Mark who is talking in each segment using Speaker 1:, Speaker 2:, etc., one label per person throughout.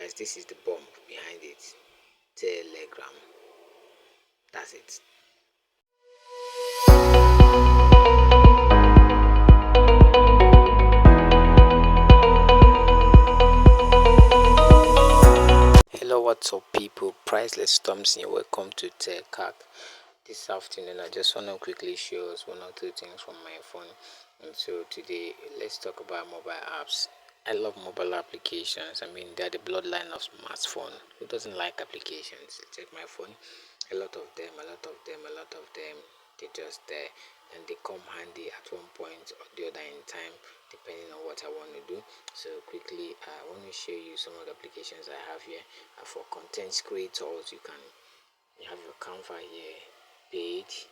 Speaker 1: guys, this is the bomb behind it. Telegram. That's it. Hello, what's up, people? Priceless Storms here. Welcome to Tech Hack. This afternoon, I just want to quickly show us one or two things from my phone. And so today, let's talk about mobile apps. I love mobile applications. I mean, they're the bloodline of smartphone. Who doesn't like applications? Check my phone. A lot of them, a lot of them, a lot of them. They're just there, and they come handy at one point or the other in time, depending on what I want to do. So quickly, I want to show you some of the applications I have here. For content creators, you have your Canva here page,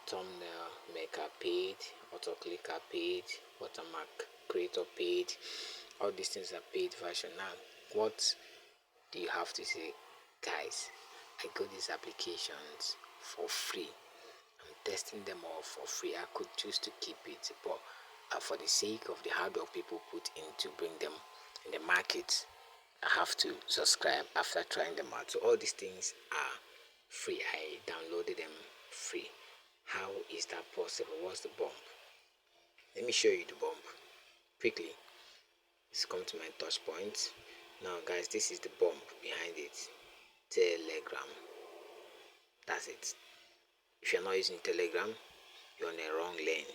Speaker 1: thumbnail maker page, auto clicker page, watermark creator page. All these things are paid version. Now, what do you have to say, guys? I got these applications for free. I'm testing them all for free. I could choose to keep it, but for the sake of the hard work people put in to bring them in the market, I have to subscribe after trying them out. So all these things are free. I downloaded them free. How is that possible? What's the bump? Let me show you the bump quickly. Let's come to my touch point. Now, guys, this is the bump behind it. Telegram. That's it. If you're not using Telegram, you're on a wrong lane.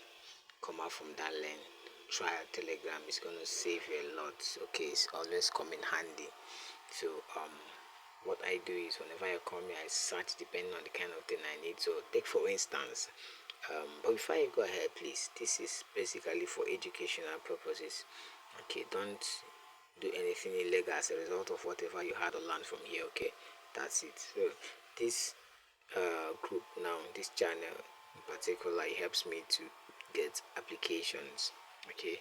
Speaker 1: Come out from that lane. Try Telegram. It's going to save you a lot. Okay, it's always come in handy. So what I do is whenever I come here, I search depending on the kind of thing I need. So take for instance, but before I go ahead, please, this is basically for educational purposes. Okay, don't do anything illegal as a result of whatever you had to learn from here. Okay, that's it. So this group now, this channel in particular, it helps me to get applications. Okay,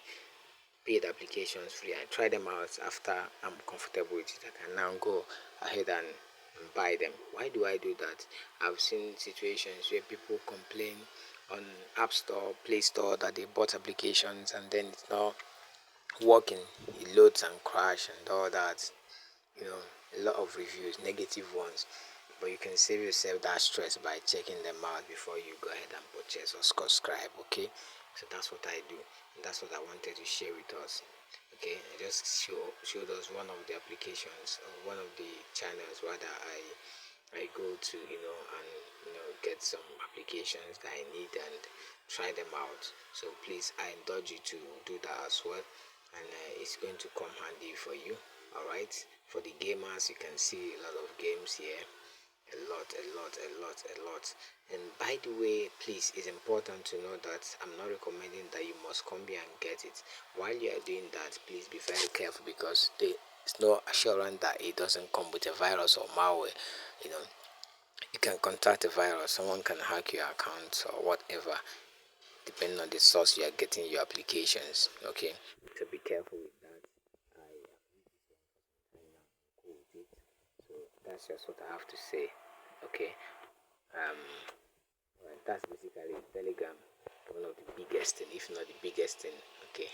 Speaker 1: paid applications free. I try them out. After I'm comfortable with it, I can now go ahead and buy them. Why do I do that? I've seen situations where people complain on App Store, Play Store, that they bought applications and then it's not working. It loads and crash and all that. You know, a lot of reviews, negative ones. But you can save yourself that stress by checking them out before you go ahead and purchase or subscribe. Okay, so that's what I do, and that's what I wanted to share with us. Okay, I just showed us one of the applications or one of the channels rather I go to, and get some applications that I need and try them out. So please, I indulge you to do that as well, and it's going to come handy for you. All right, for the gamers, you can see a lot of games here. A lot. And by the way, please, it's important to know that I'm not recommending that you must come here and get it. While you are doing that, please be very careful, because there's no assurance that it doesn't come with a virus or malware. You know, you can contact a virus, someone can hack your account or whatever, depending on the source you are getting your applications. Okay, so be careful with that. So that's just what I have to say. Okay. Um, that's basically Telegram, one of the biggest thing, if not the biggest thing. Okay.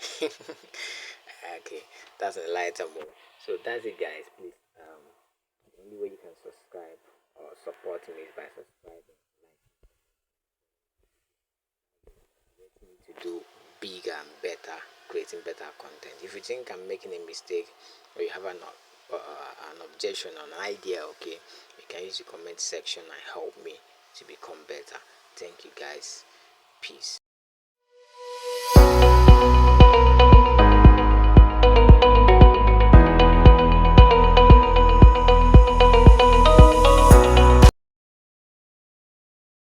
Speaker 1: Okay, that's a lighter mode. So that's it, guys. Please, the only way you can subscribe or support me is by subscribing, like me to do bigger and better, creating better content. If you think I'm making a mistake or you have an objection or an idea, okay, you can use the comment section and help me to become better. Thank you, guys. Peace.